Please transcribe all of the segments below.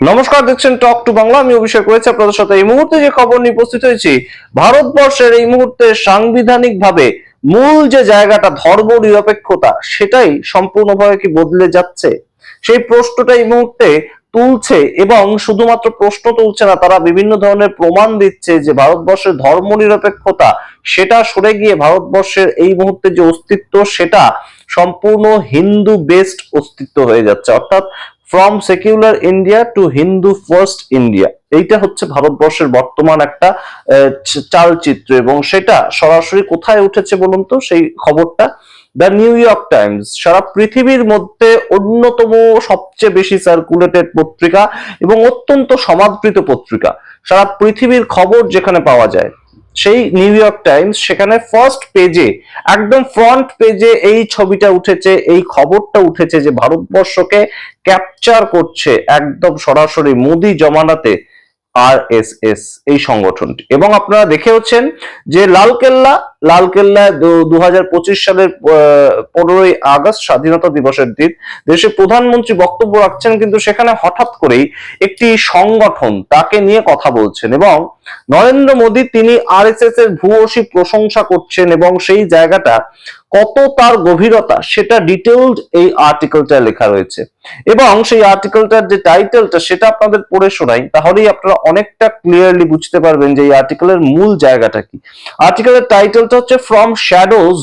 নমস্কার, দেখছেন talk to Bangla. আমি অভিষেক রয়েছে আপনাদের সাথে। এই মুহূর্তে যে খবর নিয়ে উপস্থিত হয়েছি, ভারতবর্ষের এই মুহূর্তে সাংবিধানিক ভাবে মূল যে জায়গাটা ধর্ম নিরপেক্ষতা, সেটাই সম্পূর্ণভাবে কি বদলে যাচ্ছে, সেই প্রশ্নটা এই মুহূর্তে তুলছে। এবং শুধুমাত্র প্রশ্ন তুলছে না, তারা বিভিন্ন ধরনের প্রমাণ দিচ্ছে যে ভারতবর্ষের ধর্ম নিরপেক্ষতা সেটা সরে গিয়ে ভারতবর্ষের এই মুহূর্তে যে অস্তিত্ব, সেটা সম্পূর্ণ হিন্দু বেসড অস্তিত্ব হয়ে যাচ্ছে। অর্থাৎ from secular India to Hindu first India, এইটা হচ্ছে ভারতবর্ষের বর্তমান একটা চালচিত্র। এবং সেটা সরাসরি কোথায় উঠেছে বলুন তো সেই খবরটা? দ্য নিউ ইয়র্ক টাইমস, সারা পৃথিবীর মধ্যে অন্যতম সবচেয়ে বেশি সার্কুলেটেড পত্রিকা এবং অত্যন্ত সমাদৃত পত্রিকা। সারা পৃথিবীর খবর যেখানে পাওয়া যায়, সেই নিউ ইয়র্ক টাইমস, সেখানে ফার্স্ট পেজে, একদম ফ্রন্ট পেজে এই ছবিটা উঠেছে, এই খবরটা উঠেছে যে ভারতবর্ষকে ক্যাপচার করছে একদম সরাসরি মোদি জমানাতে আরএসএস এই সংগঠনটি। এবং আপনারা দেখেওছেন যে লালকেল্লা 2025 সালের 15ই আগস্ট স্বাধীনতা দিবসের দিন দেশের প্রধানমন্ত্রী বক্তব্য রাখছেন, কিন্তু সেখানে হঠাৎ করেই একটি সংগঠন তাকে নিয়ে কথা বলছেন এবং নরেন্দ্র মোদী তিনি আরএসএস এর ভূয়সী প্রশংসা করছেন এবং সেই জায়গাটা কত তার গভীরতা সেটা ডিটেইলড এই আর্টিকেলটা লেখা রয়েছে। এবং সেই আর্টিকেলটার যে টাইটেলটা সেটা আপনাদের পড়ে শোনাই, তাহলেই আপনারা অনেকটা ক্লিয়ারলি বুঝতে পারবেন যে এই আর্টিকেলের মূল জায়গাটা কি। আর্টিকেলের টাইটেলটা হচ্ছে ফ্রম শ্যাডোজ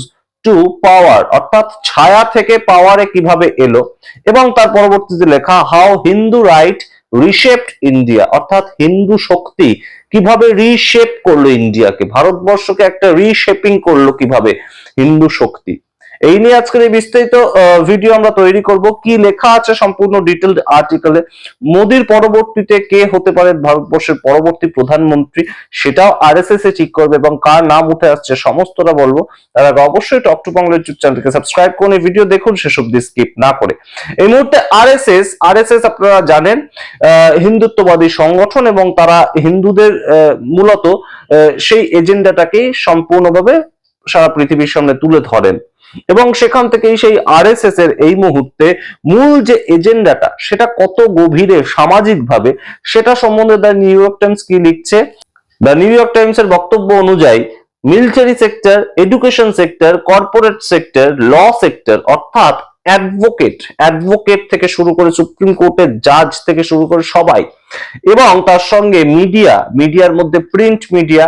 টু পাওয়ার, অর্থাৎ ছায়া থেকে পাওয়ারে কিভাবে এলো। এবং তার পরবর্তীতে লেখা হাউ হিন্দু রাইট রিশেপড ইন্ডিয়া, অর্থাৎ হিন্দু শক্তি কিভাবে রিশেপ করলো ইন্ডিয়াকে, ভারতবর্ষকে একটা রিশেপিং করলো কিভাবে হিন্দু শক্তি। এই নিয়ে আজকের এই বিস্তারিত ভিডিও আমরা তৈরি করব। কি লেখা আছে সম্পূর্ণ ডিটেইলড আর্টিকেলে, মোদির পরবর্তীতে কে হতে পারে ভারতবর্ষের পরবর্তী প্রধানমন্ত্রী, সেটাও আরএসএস এ ঠিক করবে এবং কার নাম উঠে আসছে সমস্তটা বলবো। তার আগে অবশ্যই টক টু বাংলা ইউটিউব চ্যানেলকে সাবস্ক্রাইব করুন, এই ভিডিও দেখুন শেষ অবধি স্কিপ না করে। এই মুহূর্তে আরএসএস আপনারা জানেন হিন্দুত্ববাদী সংগঠন এবং তারা হিন্দুদের মূলত সেই এজেন্ডাটাকে সম্পূর্ণভাবে সারা পৃথিবীর সামনে তুলে ধরেন। এবং সেখান থেকেই সেই আরএসএস এর এই মুহূর্তে মূল যে এজেন্ডাটা সেটা কত গভীরে সামাজিক ভাবে, সেটা সম্বন্ধে দ্য নিউ ইয়র্ক টাইমস কি লিখছে। দ্য নিউ ইয়র্ক টাইমস এর বক্তব্য অনুযায়ী military sector, education sector, corporate sector, law sector, অর্থাৎ অ্যাডভোকেট থেকে শুরু করে সুপ্রিম কোর্টের জাজ থেকে শুরু করে সবাই, এবং তার সঙ্গে মিডিয়ার মধ্যে প্রিন্ট মিডিয়া,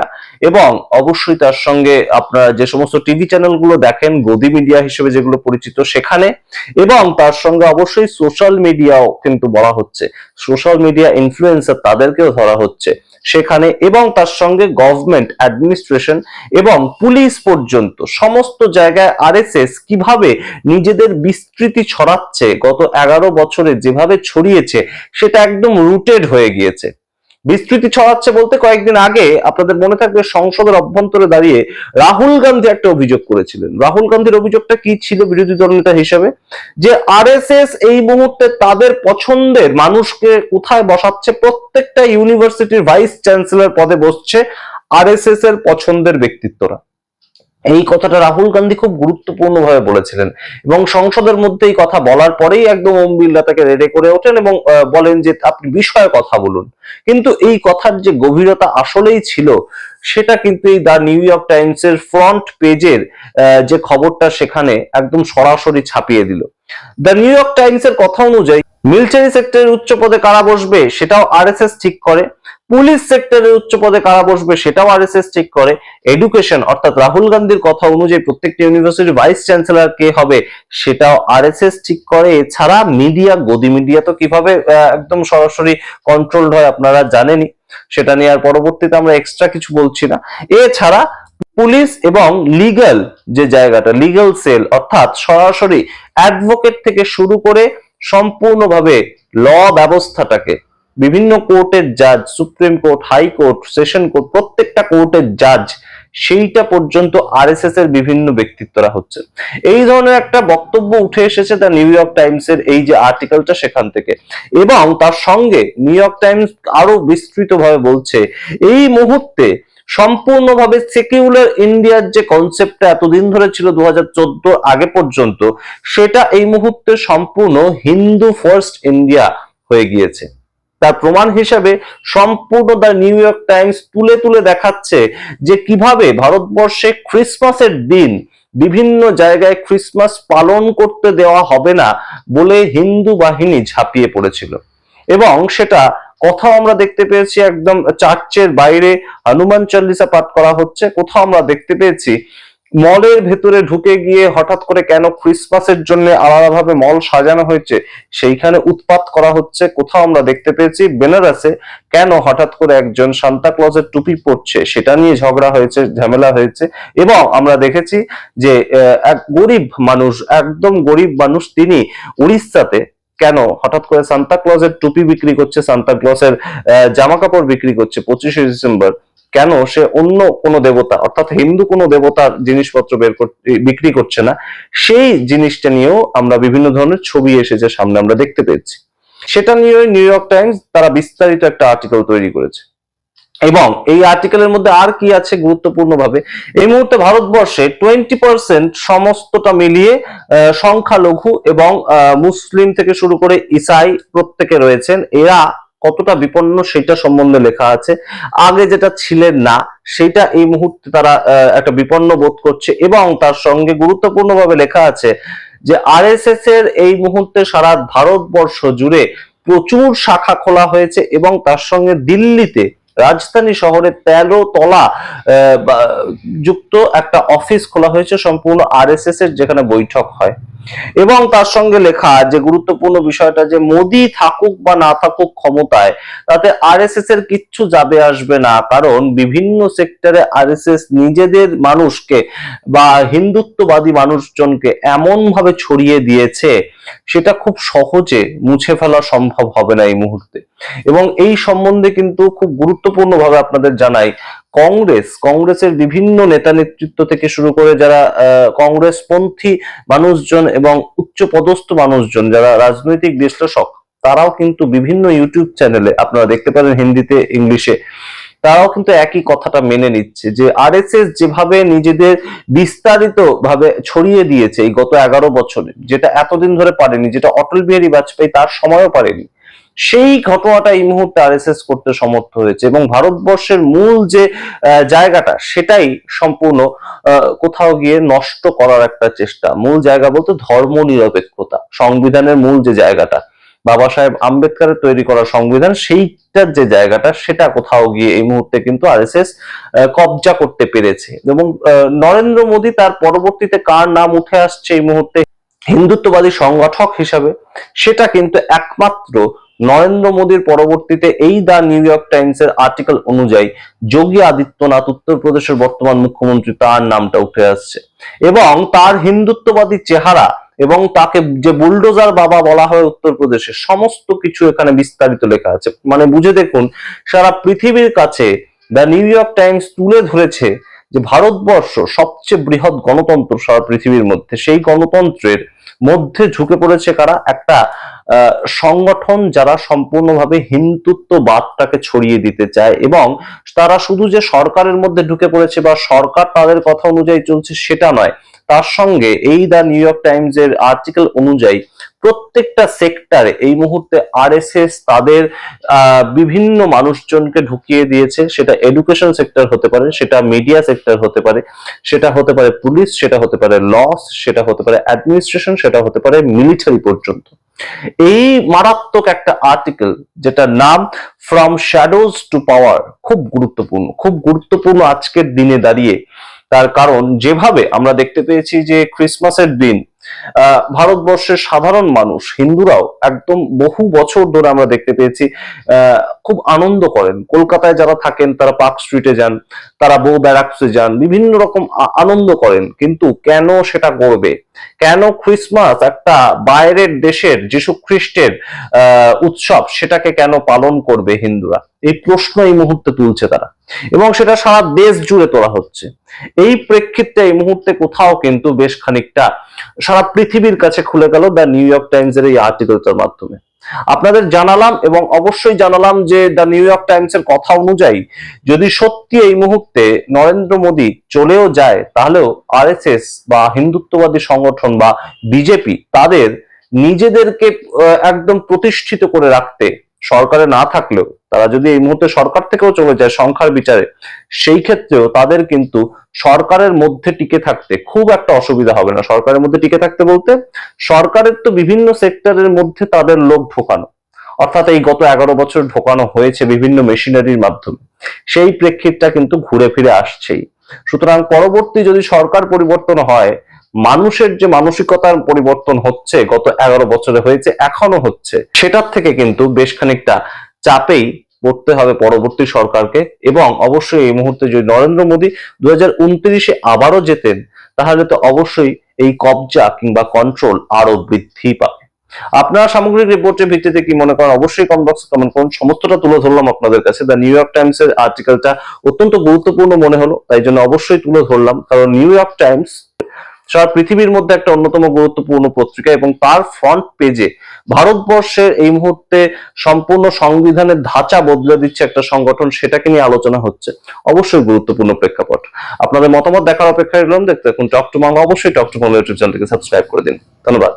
এবং অবশ্যই তার সঙ্গে আপনারা যে সমস্ত টিভি চ্যানেলগুলো দেখেন গদি মিডিয়া হিসেবে যেগুলো পরিচিত সেখানে, এবং তার সঙ্গে অবশ্যই সোশ্যাল মিডিয়াও কিন্তু বলা হচ্ছে, সোশ্যাল মিডিয়া ইনফ্লুয়েন্সার তাদেরকেও ধরা হচ্ছে সেখানে, এবং তার সঙ্গে গভর্নমেন্ট অ্যাডমিনিস্ট্রেশন এবং পুলিশ পর্যন্ত সমস্ত জায়গায় আরএসএস কিভাবে নিজেদের বিস্তৃতি ছড়াচ্ছে, গত 11 বছরে যেভাবে ছড়িয়েছে সেটা একদম রুটেড হয়ে গিয়েছে। বিস্তৃতি ছড়াচ্ছে বলতে কয়েকদিন আগে আপনাদের মনে থাকবে সংসদের অভ্যন্তরে দাঁড়িয়ে রাহুল গান্ধী একটা অভিযোগ করেছিলেন। রাহুল গান্ধীর অভিযোগটা কি ছিল বিরোধী দলনেতা হিসেবে? যে আরএসএস এই মুহূর্তে তাদের পছন্দের মানুষকে কোথায় বসাচ্ছে, প্রত্যেকটা ইউনিভার্সিটির ভাইস চ্যান্সেলর পদে বসছে আরএসএস এর পছন্দের ব্যক্তিত্বরা। এই কথাটা রাহুল গান্ধী খুব গুরুত্বপূর্ণ ভাবে বলেছিলেন এবং সংসদের মধ্যে এই কথা বলার পরেই একদম ওম বিড়লা তাকে রেডে করে ওঠেন এবং বলেন যে আপনি বিষয়ে কথা বলুন। কিন্তু এই কথার যে গভীরতা আসলেই ছিল সেটা কিন্তু এই দা নিউ ইয়র্ক টাইমস এর ফ্রন্ট পেজের যে খবরটা সেখানে একদম সরাসরি ছাপিয়ে দিল। দা নিউ ইয়র্ক টাইমস এর কথা অনুযায়ী মিলিটারি সেক্টরের উচ্চ পদে কারা বসবে সেটাও আরএসএস ঠিক করে, পুলিশ সেক্টরের উচ্চ পদে কারা বসবে সেটাও আরএসএস ঠিক করে, এডুকেশন অর্থাৎ রাহুল গান্ধীর কথা অনুযায়ী প্রত্যেকটি ইউনিভার্সিটির ভাইস চ্যান্সেলর কে হবে সেটাও আরএসএস ঠিক করে। এছাড়া গদি মিডিয়া তো কিভাবে একদম সরাসরি কন্ট্রোলড হয় আপনারা জানেনই, সেটা নিয়ে আর পরবর্তীতে আমরা এক্সট্রা কিছু বলছি না। এছাড়া পুলিশ এবং লিগ্যাল যে জায়গাটা, লিগ্যাল সেল অর্থাৎ সরাসরি অ্যাডভোকেট থেকে শুরু করে সম্পূর্ণভাবে ল ব্যবস্থাটাকে, বিভিন্ন কোর্টের জাজ, supreme court, high court, session court, প্রত্যেকটা কোর্টের জাজ, সেইটা পর্যন্ত আরএসএস এর বিভিন্ন ব্যক্তিত্বরা হচ্ছে। এই ধরনের একটা বক্তব্য উঠে এসেছে দ্য নিউ ইয়র্ক টাইমস এর এই যে আর্টিকেলটা সেখান থেকে। এবং তার সঙ্গে নিউ ইয়র্ক টাইমস আরো বিস্তৃতভাবে বলছে এই মুহূর্তে সম্পূর্ণভাবে সেকুলার ইন্ডিয়ার যে কনসেপ্টটা এতদিন ধরে ছিল 2014 আগে পর্যন্ত, সেটা এই মুহূর্তে সম্পূর্ণ হিন্দু ফার্স্ট ইন্ডিয়া হয়ে গিয়েছে। তার প্রমাণ হিসাবে সম্পূর্ণ দ্য নিউ ইয়র্ক টাইমস তুলে তুলে দেখাচ্ছে যে কিভাবে ভারতবর্ষে ক্রিসমাসের দিন বিভিন্ন জায়গায় ক্রিসমাস পালন করতে দেওয়া হবে না বলে হিন্দু বাহিনী ঝাঁপিয়ে পড়েছিল। এবং সেটা কোথাও আমরা দেখতে পেয়েছি একদম চার্চের বাইরে হনুমান চল্লিশা পাঠ করা হচ্ছে, কোথাও আমরা দেখতে পেয়েছি মলের ভেতরে ঢুকে গিয়ে হঠাৎ করে কেন ক্রিসমাসের জন্য আলাদাভাবে মল সাজানো হয়েছে সেইখানে উৎপাত করা হচ্ছে, কোথাও আমরা দেখতে পেয়েছি বেনারসে কেন হঠাৎ করে একজন সান্তা ক্লজের টুপি পরছে সেটা নিয়ে ঝগড়া হয়েছে, ঝামেলা হয়েছে। এবং আমরা দেখেছি যে এক গরিব মানুষ, একদম গরিব মানুষ, তিনি উড়িষ্যাতে কেন হঠাৎ করে সান্তা ক্লজের টুপি বিক্রি করছে, সান্তা ক্লজের জামা কাপড় বিক্রি করছে 25শে ডিসেম্বর, কেন সে অন্য কোনো দেবতা অর্থাৎ হিন্দু কোনো দেবতার জিনিসপত্র বিক্রি করছে না, সেই জিনিসটা নিয়েও আমরা বিভিন্ন ধরনের ছবি এসেছে সামনে আমরা দেখতে পেয়েছি। সেটা নিয়ে নিউ ইয়র্ক টাইমস তারা বিস্তারিত একটা আর্টিকেল তৈরি করেছে। এবং এই আর্টিকেলের মধ্যে আর কি আছে গুরুত্বপূর্ণ ভাবে, এই মুহূর্তে ভারতবর্ষে 20% সমস্তটা মিলিয়ে সংখ্যালঘু এবং মুসলিম থেকে শুরু করে ইসাই প্রত্যেকে রয়েছেন। এরা কতটা বিপন্ন সেটা সম্বন্ধে লেখা আছে। আগে যেটা ছিলেন না সেটা এই মুহূর্তে তারা একটা বিপন্ন বোধ করছে। এবং তার সঙ্গে গুরুত্বপূর্ণভাবে লেখা আছে যে আরএসএস এর এই মুহূর্তে সারা ভারতবর্ষ জুড়ে প্রচুর শাখা খোলা হয়েছে এবং তার সঙ্গে দিল্লিতে রাজধানী শহরে 13 তলা যুক্ত একটা অফিস খোলা হয়েছে সম্পূর্ণ আরএসএস এর, যেখানে বৈঠক হয়। এবং তার সঙ্গে লেখা যে গুরুত্বপূর্ণ বিষয়টা যে মোদি থাকুক বা না থাকুক ক্ষমতায়, তাতে আরএসএস এর কিচ্ছু যাবে আসবে না, কারণ বিভিন্ন সেক্টরে আরএসএস নিজেদের মানুষকে বা হিন্দুত্ববাদী মানুষজনকে এমন ভাবে ছড়িয়ে দিয়েছে সেটা খুব সহজে মুছে ফেলা সম্ভব হবে না এই মুহূর্তে। এবং এই সম্বন্ধে কিন্তু খুব গুরুত্বপূর্ণ ভাবে আপনাদের জানাই, কংগ্রেসের বিভিন্ন নেতা নেতৃত্ব থেকে শুরু করে যারা কংগ্রেসপন্থী মানুষজন এবং উচ্চ পদস্থ মানুষজন যারা রাজনৈতিক বিশ্লেষক, তারাও কিন্তু বিভিন্ন ইউটিউব চ্যানেলে আপনারা দেখতে পারেন হিন্দিতে ইংলিশে, তারাও কিন্তু একই কথাটা মেনে নিচ্ছে যে আরএসএস যেভাবে নিজেদের বিস্তারিত ভাবে ছড়িয়ে দিয়েছে এই গত 11 বছরে, যেটা এতদিন ধরে পারেনি, যেটা অটল বিহারী বাজপেয়ী তার সময়ও পারেনি, সেই ঘটনাটা এই মুহূর্তে আরএসএস করতে সমর্থ হয়েছে। এবং ভারতবর্ষের মূল যে জায়গাটা সেটাই সম্পূর্ণ কোথাও গিয়ে নষ্ট করার একটা চেষ্টা। মূল জায়গা বলতে ধর্ম নিরপেক্ষতা, সংবিধানের মূল যে জায়গাটা, বাবা সাহেব আম্বেদকরের তৈরি করা সংবিধান, সেইটার যে জায়গাটা সেটা কোথাও গিয়ে এই মুহূর্তে কিন্তু আরএসএস কবজা করতে পেরেছে। এবং নরেন্দ্র মোদী তার পরবর্তীতে কার নাম উঠে আসছে এই মুহূর্তে হিন্দুত্ববাদী সংগঠক হিসাবে, সেটা কিন্তু একমাত্র নরেন্দ্র মোদীর পরবর্তীতে এই দা নিউ ইয়র্ক টাইমস এর আর্টিকেল অনুযায়ী যোগী আদিত্যনাথ, উত্তরপ্রদেশের বর্তমান মুখ্যমন্ত্রী, তার নামটা উঠে আসছে। এবং তার হিন্দুত্ববাদী চেহারা এবং তাকে যে বুলডোজার বাবা বলা হয় উত্তরপ্রদেশে, সমস্ত কিছু এখানে বিস্তারিত লেখা আছে। মানে বুঝে দেখুন, সারা পৃথিবীর কাছে দা নিউ ইয়র্ক টাইমস তুলে ধরেছে যে ভারতবর্ষ সবচেয়ে বৃহৎ গণতন্ত্র সারা পৃথিবীর মধ্যে, সেই গণতন্ত্রের মধ্যে ঝুঁকে পড়েছে কারা, একটা সংগঠন যারা সম্পূর্ণভাবে হিন্দুত্ববাদটাকে ছড়িয়ে দিতে চায়। এবং তারা শুধু যে সরকারের মধ্যে ঢুকে পড়েছে বা সরকার তাদের কথা অনুযায়ী চলছে সেটা নয়, তার সঙ্গে এই দা নিউ ইয়র্ক টাইমস এর আর্টিকেল অনুযায়ী প্রত্যেকটা সেক্টরে এই মুহূর্তে আরএসএস তাদের বিভিন্ন মানুষজনকে ঢুকিয়ে দিয়েছে। সেটা এডুকেশন সেক্টর হতে পারে, সেটা মিডিয়া সেক্টর হতে পারে, সেটা হতে পারে পুলিশ, সেটা হতে পারে লস, সেটা হতে পারে অ্যাডমিনিস্ট্রেশন, সেটা হতে পারে মিলিটারি পর্যন্ত। এই মারাত্মক একটা আর্টিকেল যেটা নাম ফ্রম শ্যাডোজ টু পাওয়ার, খুব গুরুত্বপূর্ণ, খুব গুরুত্বপূর্ণ আজকের দিনে দাঁড়িয়ে। তার কারণ যেভাবে আমরা দেখতে পেয়েছি যে ক্রিসমাসের দিন ভারতবর্ষের সাধারণ মানুষ, হিন্দুরাও একদম বহু বছর ধরে আমরা দেখতে পেয়েছি খুব আনন্দ করেন। কলকাতায় যারা থাকেন তারা পার্ক স্ট্রিটে যান, তারা বউ ব্যারাকসে যান, বিভিন্ন রকম আনন্দ করেন। কিন্তু কেন সেটা করবে? কেন ক্রিসমাস একটা বাইরের দেশের যিশু খ্রিস্টের উৎসব, সেটাকে কেন পালন করবে হিন্দুরা? এই প্রশ্ন এই মুহূর্তে তুলছে তারা, এবং সেটা সারা দেশ জুড়ে তোলা হচ্ছে। এই প্রেক্ষিতে এই মুহূর্তে কোথাও কিন্তু বেশ খানিকটা সারা পৃথিবীর কাছে খুলে গেল দ্য নিউ ইয়র্ক টাইমস এর এই আর্টিকেলটার মাধ্যমে। আপনাদের জানালাম এবং অবশ্যই জানালাম যে দ্য নিউ ইয়র্ক টাইমস এর কথা অনুযায়ী যদি সত্যি এই মুহূর্তে নরেন্দ্র মোদী চলেও যায়, তাহলেও আরএসএস বা হিন্দুত্ববাদী সংগঠন বা বিজেপি তাদের নিজেদেরকে একদম প্রতিষ্ঠিত করে রাখতে সরকারে না থাকলেও, তারা যদি এই মুহূর্তে সরকার থেকেও চলে যায় সংখ্যার বিচারে, সেই ক্ষেত্রেও তাদের কিন্তু সরকারের মধ্যে টিকে থাকতে খুব একটা অসুবিধা হবে না। সরকারের মধ্যে টিকে থাকতে বলতে, সরকারের তো বিভিন্ন সেক্টরের মধ্যে তাদের লোক ঢোকানো, অর্থাৎ এই গত 11 বছর ঢোকানো হয়েছে বিভিন্ন মেশিনারির মাধ্যমে, সেই প্রেক্ষিতটা কিন্তু ঘুরে ফিরে আসছেই। সুতরাং পরবর্তী যদি সরকার পরিবর্তন হয়, মানুষের যে মানসিকতার পরিবর্তন হচ্ছে গত 11 বছরে হয়েছে, এখনো হচ্ছে, সেটার থেকে কিন্তু বেশ খানিকটা চাপেই পড়তে হবে পরবর্তী সরকারকে। এবং অবশ্যই এই মুহূর্তে যদি নরেন্দ্র মোদী 2029-এ আবারও যেতেন, তাহলে তো অবশ্যই এই কবজা কিংবা কন্ট্রোল আরো বৃদ্ধি পাবে। আপনারা সামগ্রিক রিপোর্টের ভিত্তিতে কি মনে করেন অবশ্যই কমেন্ট বক্সে কমেন্ট করুন। সমস্তটা তুলে ধরলাম আপনাদের কাছে। দ্য নিউ ইয়র্ক টাইমস এর আর্টিকেলটা অত্যন্ত গুরুত্বপূর্ণ মনে হলো, তাই জন্য অবশ্যই তুলে ধরলাম। কারণ নিউ ইয়র্ক টাইমস সারা পৃথিবীর মধ্যে একটা অন্যতম গুরুত্বপূর্ণ পত্রিকা, এবং তার ফ্রন্ট পেজে ভারতবর্ষের এই মুহূর্তে সম্পূর্ণ সংবিধানের ধাঁচা বদলে দিচ্ছে একটা সংগঠন, সেটাকে নিয়ে আলোচনা হচ্ছে। অবশ্যই গুরুত্বপূর্ণ প্রেক্ষাপট। আপনাদের মতামত দেখার অপেক্ষায় রইলাম। দেখতে থাকুন টক টু বাংলা। অবশ্যই টক টু বাংলা ইউটিউব চ্যানেলটিকে সাবস্ক্রাইব করে দিন। ধন্যবাদ।